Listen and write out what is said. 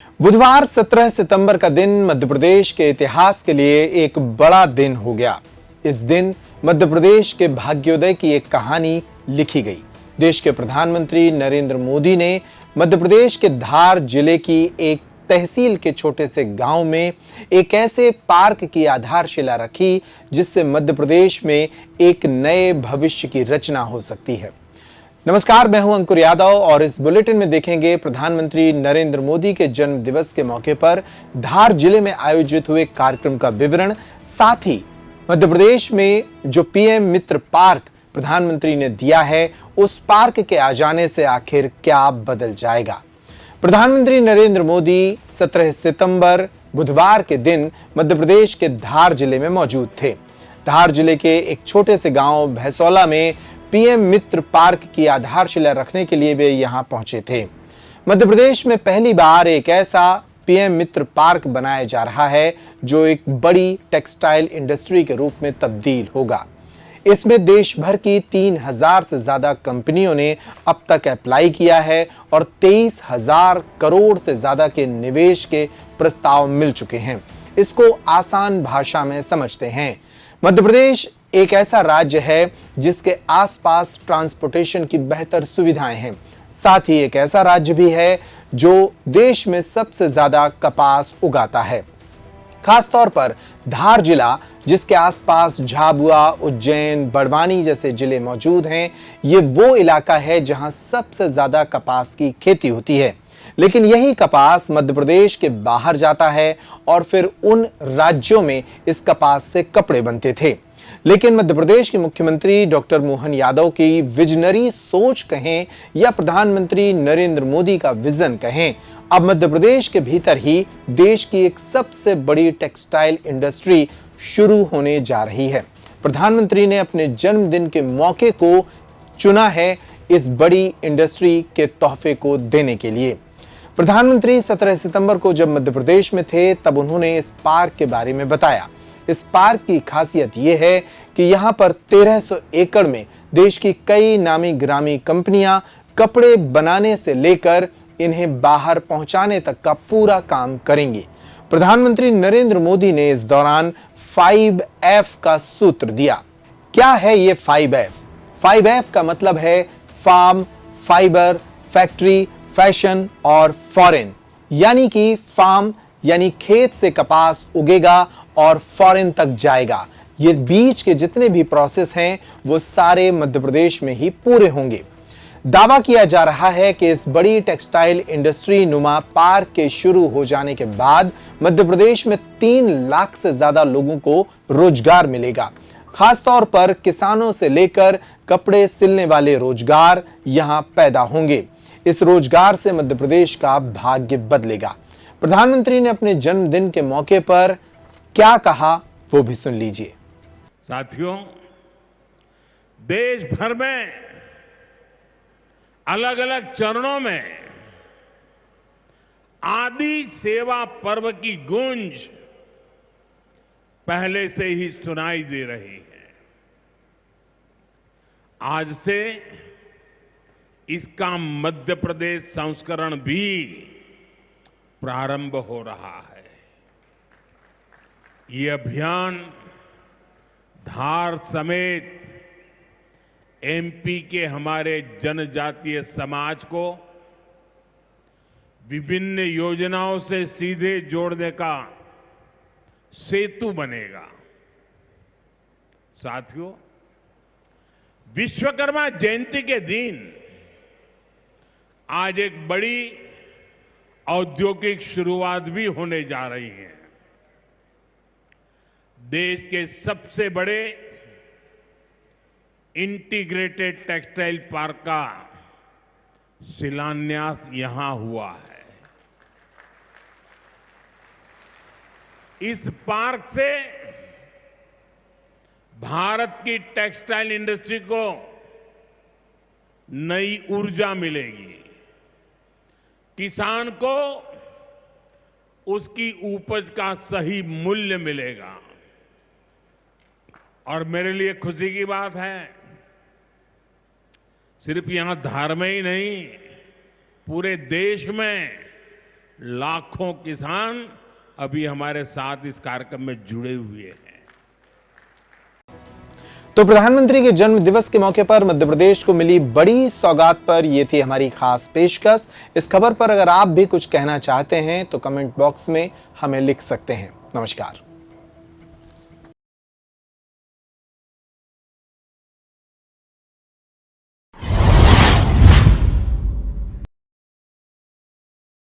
बुधवार 17 सितंबर का दिन मध्य प्रदेश के इतिहास के लिए एक बड़ा दिन हो गया। इस दिन मध्य प्रदेश के भाग्योदय की एक कहानी लिखी गई। देश के प्रधानमंत्री नरेंद्र मोदी ने मध्य प्रदेश के धार जिले की एक तहसील के छोटे से गांव में एक ऐसे पार्क की आधारशिला रखी जिससे मध्य प्रदेश में एक नए भविष्य की रचना हो सकती है। नमस्कार, मैं हूं अंकुर यादव और इस बुलेटिन में देखेंगे प्रधानमंत्री नरेंद्र मोदी के जन्म दिवस के मौके पर धार जिले में आयोजित हुए कार्यक्रम का विवरण, साथ ही मध्य प्रदेश में जो पीएम मित्र पार्क प्रधानमंत्री ने दिया है, उस पार्क के आ जाने से आखिर क्या बदल जाएगा। प्रधानमंत्री नरेंद्र मोदी 17 सितंबर बुधवार के दिन मध्य प्रदेश के धार जिले में मौजूद थे। धार जिले के एक छोटे से गांव भैसौला में पीएम मित्र पार्क की आधारशिला रखने के लिए वे यहां पहुंचे थे। मध्य प्रदेश में पहली बार एक ऐसा पीएम मित्र पार्क बनाया जा रहा है जो एक बड़ी टेक्सटाइल इंडस्ट्री के रूप में तब्दील होगा। इसमें देश भर की 3000 से ज्यादा कंपनियों ने अब तक अप्लाई किया है और 23,000 करोड़ से ज्यादा के निवेश के प्रस्ताव मिल चुके हैं। इसको आसान भाषा में समझते हैं। मध्य प्रदेश एक ऐसा राज्य है जिसके आसपास ट्रांसपोर्टेशन की बेहतर सुविधाएं हैं। साथ ही एक ऐसा राज्य भी है जो देश में सबसे ज्यादा कपास उगाता है। खासतौर पर धार जिला, जिसके आसपास झाबुआ, उज्जैन, बड़वानी जैसे जिले मौजूद हैं, ये वो इलाका है जहां सबसे ज्यादा कपास की खेती होती है। लेकिन यही कपास मध्य प्रदेश के बाहर जाता है और फिर उन राज्यों में इस कपास से कपड़े बनते थे। लेकिन मध्य प्रदेश के मुख्यमंत्री डॉक्टर मोहन यादव की विजनरी सोच कहें या प्रधानमंत्री नरेंद्र मोदी का विजन कहें, अब मध्य प्रदेश के भीतर ही देश की एक सबसे बड़ी टेक्सटाइल इंडस्ट्री शुरू होने जा रही है। प्रधानमंत्री ने अपने जन्मदिन के मौके को चुना है इस बड़ी इंडस्ट्री के तोहफे को देने के लिए। प्रधानमंत्री 17 सितंबर को जब मध्य प्रदेश में थे तब उन्होंने इस पार्क के बारे में बताया। इस पार्क की खासियत यह है कि यहाँ पर 1300 एकड़ में देश की कई नामी गिरामी कंपनियां कपड़े बनाने से लेकर इन्हें बाहर पहुंचाने तक का पूरा काम करेंगी। प्रधानमंत्री नरेंद्र मोदी ने इस दौरान 5F का सूत्र दिया। क्या है ये 5F? 5F का मतलब है फार्म, फाइबर, फैक्ट्री, फैशन और फॉरेन। यानी कि फार्म यानी खेत से कपास उगेगा और फॉरेन तक जाएगा। ये बीच के जितने भी प्रोसेस हैं वो सारे मध्य प्रदेश में ही पूरे होंगे। दावा किया जा रहा है कि इस बड़ी टेक्सटाइल इंडस्ट्री नुमा पार्क के शुरू हो जाने के बाद मध्य प्रदेश में 3 लाख से ज्यादा लोगों को रोजगार मिलेगा। खासतौर पर किसानों से लेकर कपड़े सिलने वाले रोजगार यहां पैदा होंगे। इस रोजगार से मध्य प्रदेश का भाग्य बदलेगा। प्रधानमंत्री ने अपने जन्मदिन के मौके पर क्या कहा, वो भी सुन लीजिए। साथियों, देश भर में अलग अलग चरणों में आदि सेवा पर्व की गूंज पहले से ही सुनाई दे रही है। आज से इसका मध्य प्रदेश संस्करण भी प्रारंभ हो रहा है। ये अभियान धार समेत एमपी के हमारे जनजातीय समाज को विभिन्न योजनाओं से सीधे जोड़ने का सेतु बनेगा। साथियों, विश्वकर्मा जयंती के दिन आज एक बड़ी औद्योगिक शुरुआत भी होने जा रही है। देश के सबसे बड़े इंटीग्रेटेड टेक्सटाइल पार्क का शिलान्यास यहां हुआ है। इस पार्क से भारत की टेक्सटाइल इंडस्ट्री को नई ऊर्जा मिलेगी। किसान को उसकी उपज का सही मूल्य मिलेगा। और मेरे लिए खुशी की बात है, सिर्फ यहां धार में ही नहीं, पूरे देश में लाखों किसान अभी हमारे साथ इस कार्यक्रम में जुड़े हुए हैं। तो प्रधानमंत्री के जन्म दिवस के मौके पर मध्य प्रदेश को मिली बड़ी सौगात पर यह थी हमारी खास पेशकश। इस खबर पर अगर आप भी कुछ कहना चाहते हैं तो कमेंट बॉक्स में हमें लिख सकते हैं। नमस्कार।